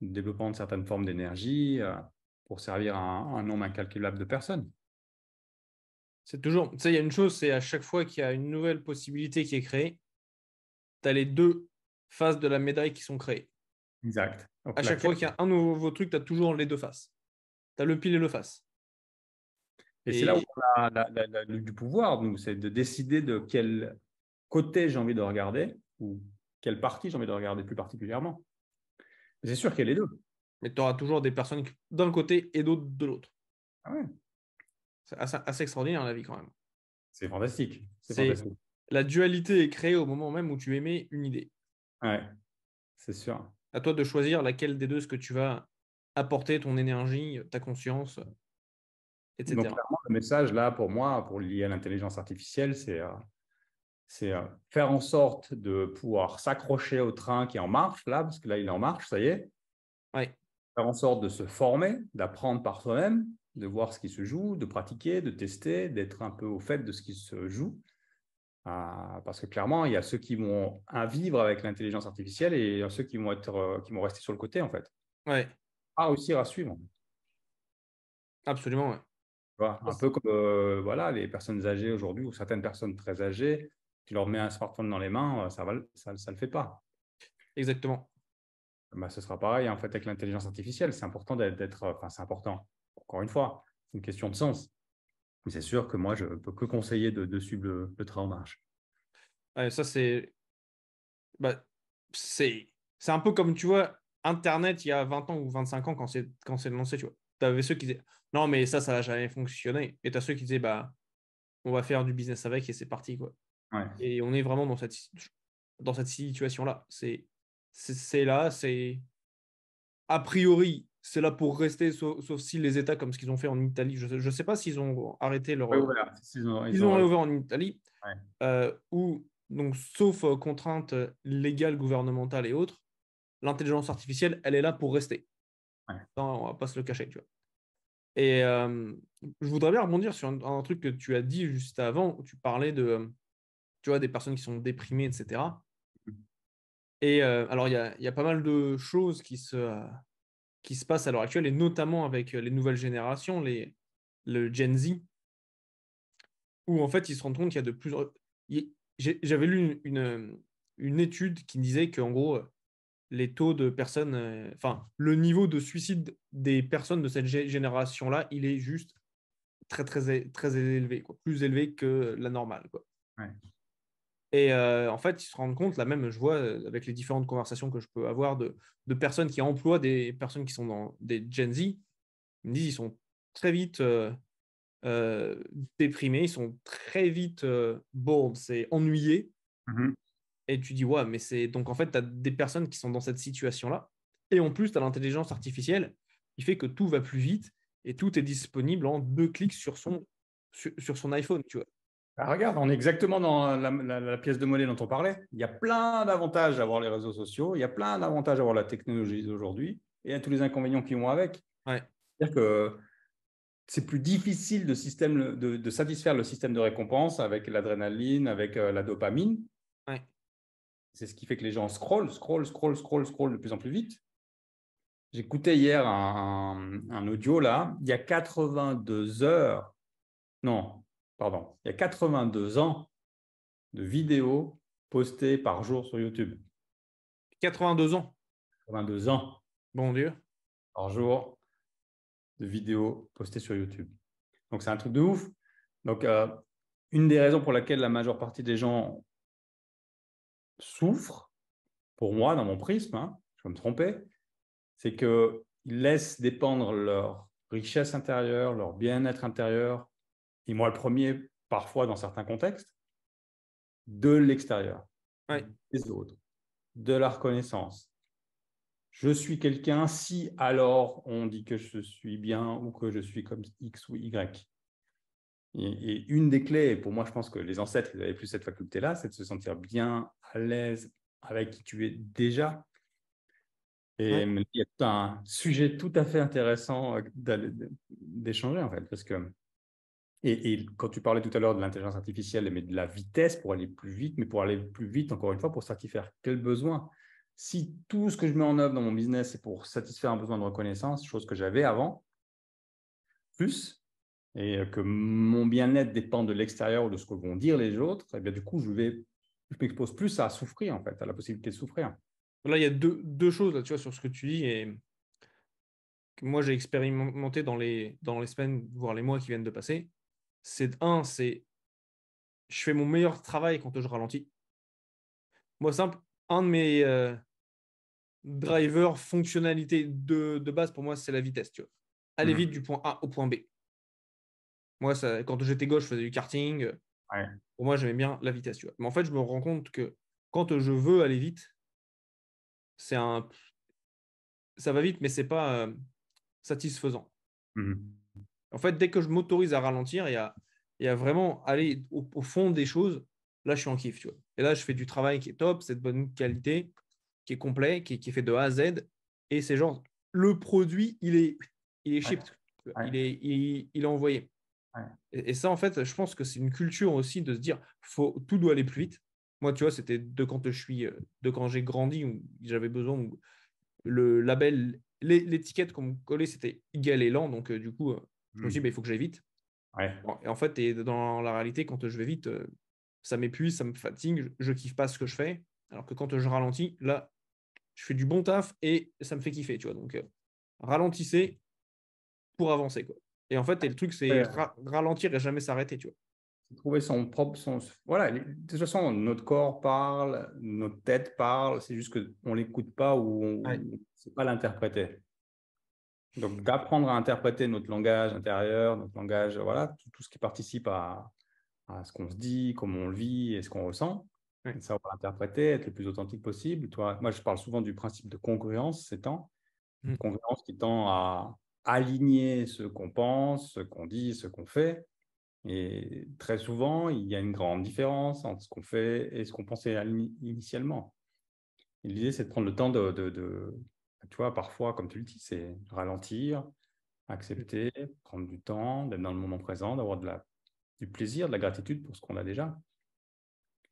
du développement de certaines formes d'énergie pour servir à un nombre incalculable de personnes. C'est toujours, tu sais, il y a une chose, c'est à chaque fois qu'il y a une nouvelle possibilité qui est créée, tu as les deux faces de la médaille qui sont créées. Exact. À Donc, chaque fois qu'il y a un nouveau truc, tu as toujours les deux faces. Tu as le pile et le face. et c'est là où Et on a du pouvoir, nous, c'est de décider de quel côté j'ai envie de regarder ou quelle partie j'ai envie de regarder plus particulièrement. C'est sûr qu'il y a les deux. mais tu auras toujours des personnes d'un côté et d'autres de l'autre. Ah ouais, C'est assez extraordinaire la vie quand même. c'est fantastique. C'est C'est fantastique. la dualité est créée au moment même où tu émets une idée. Ouais, c'est sûr. À toi de choisir laquelle des deux est-ce que tu vas apporter ton énergie, ta conscience, Donc, etc. clairement, le message, là, pour moi, pour lier à l'intelligence artificielle, c'est faire en sorte de pouvoir s'accrocher au train qui est en marche, là, parce que là, il est en marche, ça y est. Ouais, Faire en sorte de se former, d'apprendre par soi-même, de voir ce qui se joue, de pratiquer, de tester, d'être un peu au fait de ce qui se joue. Parce que clairement, il y a ceux qui vont vivre avec l'intelligence artificielle et il y a ceux qui vont rester sur le côté, en fait. ouais, Pas réussir à suivre. absolument, ouais. Tu vois, un peu comme voilà, les personnes âgées aujourd'hui ou certaines personnes très âgées, tu leur mets un smartphone dans les mains, ça le fait pas. Exactement. Bah, ce sera pareil en fait avec l'intelligence artificielle. C'est important enfin, c'est important. Encore une fois, c'est une question de sens. Mais c'est sûr que moi, je ne peux que conseiller de suivre le train en marche. Ouais, ça, bah, c'est un peu comme, tu vois, Internet il y a 20 ans ou 25 ans quand c'est lancé, tu vois. Tu avais ceux qui disaient, non, mais ça n'a jamais fonctionné. Et tu as ceux qui disaient, bah, on va faire du business avec et c'est parti, quoi. Ouais. Et on est vraiment dans cette situation-là. C'est là, c'est a priori, c'est là pour rester, sauf si les États, comme ce qu'ils ont fait en Italie, je ne sais pas s'ils ont arrêté Oui, leur. voilà. Ils ont réouvert en Italie, Ouais. où, donc, sauf contraintes légales, gouvernementales et autres, l'intelligence artificielle, elle est là pour rester. Ouais. Non, on va pas se le cacher, tu vois. Et je voudrais bien rebondir sur un truc que tu as dit juste avant, où tu parlais de, tu vois, des personnes qui sont déprimées, etc. Et alors, il y a pas mal de choses qui se passent à l'heure actuelle, et notamment avec les nouvelles générations, le Gen Z, où en fait, ils se rendent compte qu'il y a de plus. J'avais lu une étude qui disait qu'en gros, les taux de personnes, enfin, le niveau de suicide des personnes de cette génération-là, il est juste très, très, très élevé, quoi, plus élevé que la normale, quoi. Ouais. Et en fait, ils se rendent compte, là même, je vois avec les différentes conversations que je peux avoir de personnes qui emploient des personnes qui sont dans des Gen Z, ils me disent ils sont très vite euh, déprimés, ils sont très vite bored, c'est ennuyé. Mhm. Et tu dis, ouais, mais c'est. Donc en fait, tu as des personnes qui sont dans cette situation-là. Et en plus, tu as l'intelligence artificielle qui fait que tout va plus vite et tout est disponible en 2 clics sur son iPhone, tu vois. Ah, regarde, on est exactement dans la pièce de monnaie dont on parlait. Il y a plein d'avantages à avoir les réseaux sociaux, il y a plein d'avantages à avoir la technologie d'aujourd'hui et à tous les inconvénients qui vont avec. Ouais, C'est-à-dire que c'est plus difficile de satisfaire le système de récompense avec l'adrénaline, avec la dopamine. ouais. C'est ce qui fait que les gens scrollent de plus en plus vite. J'écoutais hier un audio là, il y a 82 heures, non, pardon, il y a 82 ans de vidéos postées par jour sur YouTube. 82 ans, 82 ans bon Dieu. par jour de vidéos postées sur YouTube. Donc c'est un truc de ouf. Donc une des raisons pour laquelle la majeure partie des gens souffrent, pour moi, dans mon prisme, hein, je peux me tromper, c'est qu'ils laissent dépendre leur richesse intérieure, leur bien-être intérieur, et moi le premier, parfois dans certains contextes, de l'extérieur, Ouais, des autres, de la reconnaissance. Je suis quelqu'un si alors on dit que je suis bien ou que je suis comme X ou Y. Et une des clés, pour moi, je pense que les ancêtres, ils avaient plus cette faculté-là, c'est de se sentir bien à l'aise avec qui tu es déjà. Et ouais, il y a tout un sujet tout à fait intéressant d'échanger, en fait, parce que et quand tu parlais tout à l'heure de l'intelligence artificielle, mais de la vitesse pour aller plus vite, mais pour aller plus vite, encore une fois, pour satisfaire quel besoin? Si tout ce que je mets en œuvre dans mon business, c'est pour satisfaire un besoin de reconnaissance, chose que j'avais avant, plus et que mon bien-être dépend de l'extérieur ou de ce que vont dire les autres, et bien du coup, je m'expose plus à souffrir, en fait, à la possibilité de souffrir. Là, il y a deux choses là, tu vois, sur ce que tu dis et que moi j'ai expérimenté dans les semaines, voire les mois qui viennent de passer. C'est je fais mon meilleur travail quand je ralentis. Moi, simple, un de mes drivers, fonctionnalités de base pour moi, c'est la vitesse, tu vois. Aller vite Mhm. du point A au point B. Moi, ça, quand j'étais gauche, je faisais du karting. Ouais. Pour moi, j'aimais bien la vitesse, tu vois. Mais en fait, je me rends compte que quand je veux aller vite, c'est un, ça va vite, mais c'est pas satisfaisant. Mhm. En fait, dès que je m'autorise à ralentir et à vraiment aller au fond des choses, là, je suis en kiff, tu vois. Et là, je fais du travail qui est top, c'est de bonne qualité, qui est complet, qui est fait de A à Z. Et c'est genre, le produit, il est Ouais. shipped, tu vois. Ouais. Il est envoyé. Ouais. Et ça, en fait, je pense que c'est une culture aussi de se dire, tout doit aller plus vite. Moi, tu vois, c'était de quand j'ai grandi, où j'avais besoin, où le label, l'étiquette qu'on me collait, c'était égal et lent. Donc, du coup, je me suis dit, bah, il Mhm. faut que j'aille vite. Ouais. Et en fait, et dans la réalité, quand je vais vite, ça m'épuise, ça me fatigue, je kiffe pas ce que je fais. Alors que quand je ralentis, là, je fais du bon taf et ça me fait kiffer, tu vois. Donc, ralentissez pour avancer, quoi. Et en fait, et le truc, c'est Ouais. ralentir et jamais s'arrêter, tu vois. Trouver son propre sens. Voilà, de toute façon, notre corps parle, notre tête parle, c'est juste qu'on ne l'écoute pas ou on Ouais. ne sait pas l'interpréter. Donc, d'apprendre à interpréter notre langage intérieur, notre langage, voilà, tout ce qui participe à ce qu'on se dit, comment on le vit et ce qu'on ressent, Ouais. et savoir l'interpréter, être le plus authentique possible. Toi, moi, je parle souvent du principe de congruence, c'est tant. Mm. Congruence qui tend à aligner ce qu'on pense, ce qu'on dit, ce qu'on fait. Et très souvent, il y a une grande différence entre ce qu'on fait et ce qu'on pensait initialement. Et l'idée, c'est de prendre le temps tu vois, parfois, comme tu le dis, c'est ralentir, accepter, prendre du temps, d'être dans le moment présent, d'avoir du plaisir, de la gratitude pour ce qu'on a déjà.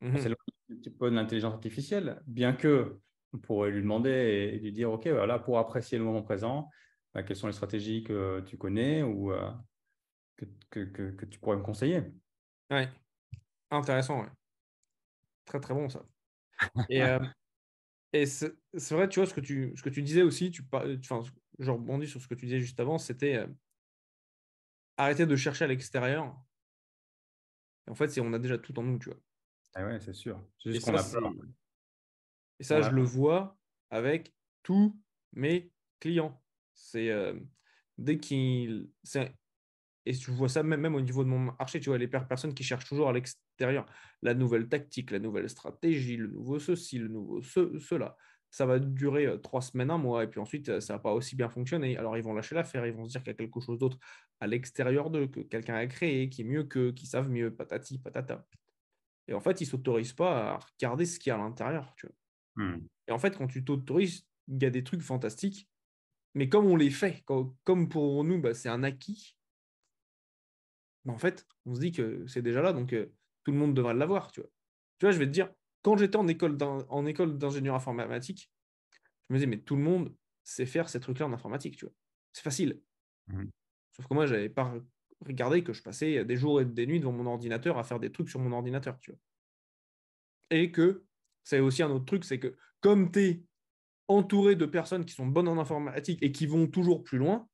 On Mhm. s'éloigne un petit peu de l'intelligence artificielle, bien que on pourrait lui demander et lui dire, OK, voilà, pour apprécier le moment présent, bah, quelles sont les stratégies que tu connais ou que tu pourrais me conseiller. Ouais. Intéressant, ouais. Très, très bon, ça. Et, euh, et c'est vrai, tu vois, ce que tu disais aussi, enfin, je rebondis sur ce que tu disais juste avant, c'était arrêter de chercher à l'extérieur. En fait, on a déjà tout en nous, tu vois. Ah ouais, c'est sûr. C'est Et juste qu'on ça, a peur. je le vois avec tous mes clients. C'est dès qu'ils. Et je vois ça même au niveau de mon marché, tu vois, les personnes qui cherchent toujours à l'extérieur la nouvelle tactique, la nouvelle stratégie, le nouveau ceci, le nouveau cela. Ça va durer 3 semaines, un mois, et puis ensuite, ça va pas aussi bien fonctionner. Alors, ils vont lâcher l'affaire, ils vont se dire qu'il y a quelque chose d'autre à l'extérieur d'eux, que quelqu'un a créé, qui est mieux qu'eux, qui savent mieux, patati, patata. Et en fait, ils ne s'autorisent pas à regarder ce qu'il y a à l'intérieur, tu vois. Hmm. Et en fait, quand tu t'autorises, il y a des trucs fantastiques, mais comme on les fait, comme pour nous, bah, c'est un acquis, bah, en fait, on se dit que c'est déjà là, donc tout le monde devrait l'avoir, tu vois. Tu vois, je vais te dire, quand j'étais en école d'ingénieur informatique, je me disais, mais tout le monde sait faire ces trucs-là en informatique, tu vois. C'est facile. Hmm. Sauf que moi, je n'avais pas regardé que je passais des jours et des nuits devant mon ordinateur à faire des trucs sur mon ordinateur, tu vois. Et que c'est aussi un autre truc, c'est que comme tu es entouré de personnes qui sont bonnes en informatique et qui vont toujours plus loin,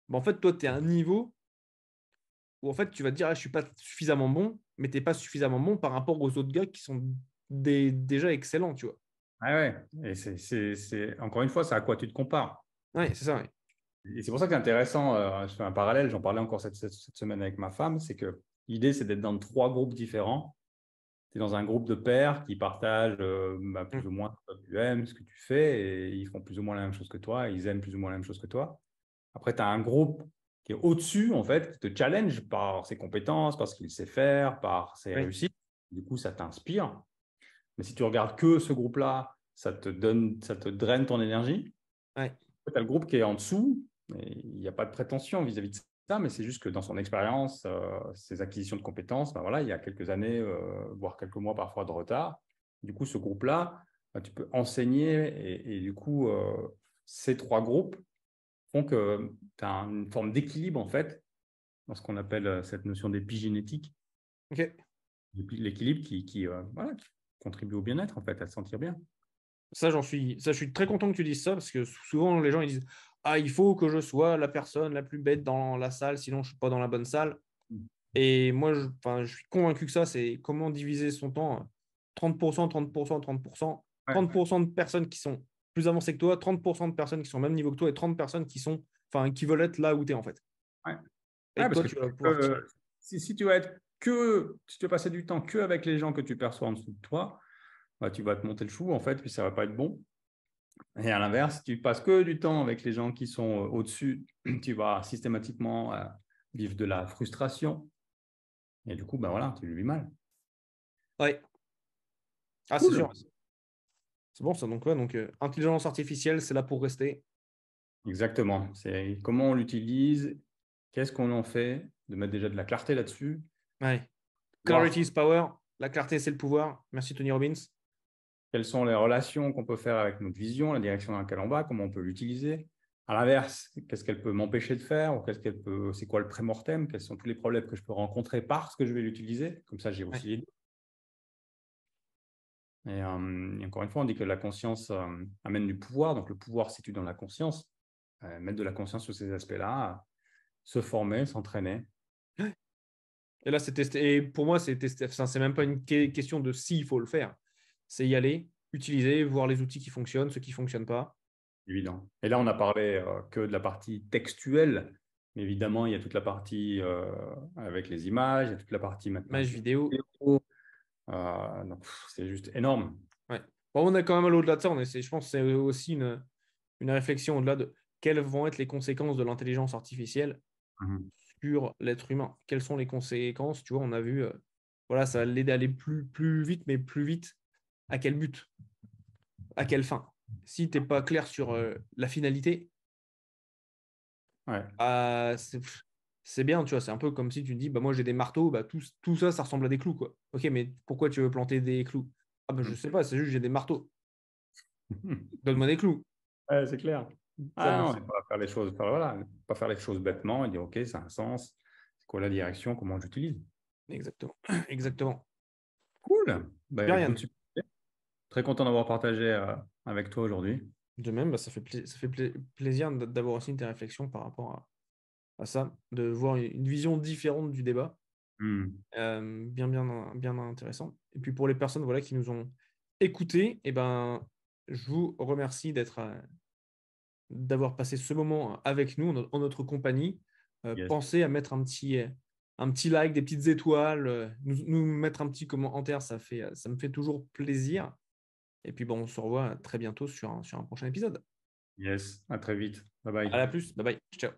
bah, en fait, toi, tu es à un niveau où en fait, tu vas te dire, ah, je suis pas suffisamment bon, mais tu n'es pas suffisamment bon par rapport aux autres gars qui sont déjà excellents, tu vois. Ah ouais. Et encore une fois, c'est à quoi tu te compares. Ouais, c'est ça, ouais. Et c'est pour ça que c'est intéressant. Je fais un parallèle, j'en parlais encore cette semaine avec ma femme, c'est que l'idée, c'est d'être dans trois groupes différents. Tu es dans un groupe de pairs qui partagent bah, plus Mm. ou moins ce que tu aimes, ce que tu fais, et ils font plus ou moins la même chose que toi, ils aiment plus ou moins la même chose que toi. Après, tu as un groupe qui est au-dessus, en fait, qui te challenge par ses compétences, par ce qu'il sait faire, par ses Ouais, réussites. Du coup, ça t'inspire. Mais si tu regardes que ce groupe-là, ça te draine ton énergie. ouais, Tu as le groupe qui est en dessous, et il n'y a pas de prétention vis-à-vis de ça, mais c'est juste que dans son expérience, ses acquisitions de compétences, ben voilà, il y a quelques années, voire quelques mois parfois de retard. Du coup, ce groupe-là, ben, tu peux enseigner et du coup, ces trois groupes font que tu as une forme d'équilibre en fait dans ce qu'on appelle cette notion d'épigénétique, Ok. l'équilibre voilà, qui contribue au bien-être, en fait, à se sentir bien. Je suis très content que tu dises ça parce que souvent les gens ils disent ah il faut que je sois la personne la plus bête dans la salle sinon je suis pas dans la bonne salle. Mm. Et moi je suis convaincu que ça c'est comment diviser son temps 30%, 30%, 30%, Ouais, 30% de personnes qui sont plus avancées que toi, 30% de personnes qui sont au même niveau que toi et 30 personnes qui sont qui veulent être là où tu es en fait. ouais. Et Ouais, que parce toi que tu vas pouvoir tirer. si tu si tu veux passer du temps que avec les gens que tu perçois en dessous de toi, bah, tu vas te monter le chou, en fait, puis ça va pas être bon. Et à l'inverse, si tu passes que du temps avec les gens qui sont au-dessus, tu vas systématiquement vivre de la frustration. Et du coup, bah voilà, tu le vis mal. Ouais. Ah c'est sûr. Cool. C'est bon ça donc ouais donc intelligence artificielle c'est là pour rester. Exactement. C'est comment on l'utilise, qu'est-ce qu'on en fait, de mettre déjà de la clarté là-dessus. Ouais. Clarity Voir is power. La clarté, c'est le pouvoir. Merci Tony Robbins. quelles sont les relations qu'on peut faire avec notre vision, la direction dans laquelle on va, comment on peut l'utiliser. À l'inverse, qu'est-ce qu'elle peut m'empêcher de faire ou c'est quoi le prémortem, quels sont tous les problèmes que je peux rencontrer parce que je vais l'utiliser. Comme ça, j'ai Ouais. aussi les deux. Et encore une fois, on dit que la conscience amène du pouvoir. Donc, le pouvoir se situe dans la conscience. Mettre de la conscience sur ces aspects-là, se former, s'entraîner. Et là, c'est testé. Et pour moi, c'est testé. Enfin, c'est même pas une question de s'il faut le faire. C'est y aller, utiliser, voir les outils qui fonctionnent, ceux qui ne fonctionnent pas. Évident. Et là, on a parlé que de la partie textuelle. Mais évidemment, il y a toute la partie avec les images, il y a toute la partie maintenant Image avec les vidéo. vidéos. Donc, c'est juste énorme. Ouais. Bon, on est quand même à au-delà de ça. Je pense que c'est aussi une réflexion au-delà de quelles vont être les conséquences de l'intelligence artificielle Mhm. sur l'être humain. Quelles sont les conséquences? Tu vois, on a vu, voilà, ça va l'aider à aller plus vite, mais plus vite. À quel but? À quelle fin? Si tu n'es pas clair sur la finalité, Ouais. c'est bien, tu vois. C'est un peu comme si tu dis, bah, moi j'ai des marteaux, bah, tout ça, ça ressemble à des clous, quoi. Ok, mais pourquoi tu veux planter des clous? Ah, bah, je sais pas, c'est juste j'ai des marteaux. Donne-moi des clous. Ouais, c'est clair. Ça, Ah, on va pas faire les choses, voilà, pas faire les choses bêtement et dire, OK, ça a un sens. C'est quoi la direction? Comment j'utilise? exactement. Exactement. Cool. Bah, Bien, écoute, Yann. super. Très content d'avoir partagé avec toi aujourd'hui. De même, bah, ça fait plaisir d'avoir aussi tes réflexions par rapport à ça, de voir une vision différente du débat. Hmm. Bien intéressant. Et puis pour les personnes voilà, qui nous ont écoutés, eh ben, je vous remercie d'avoir passé ce moment avec nous en notre compagnie. Yes. Pensez à mettre un petit like, des petites étoiles, nous mettre un petit commentaire, ça me fait toujours plaisir. Et puis bon, on se revoit très bientôt sur un prochain épisode. Yes. À très vite. Bye À la bye. plus, bye bye, ciao.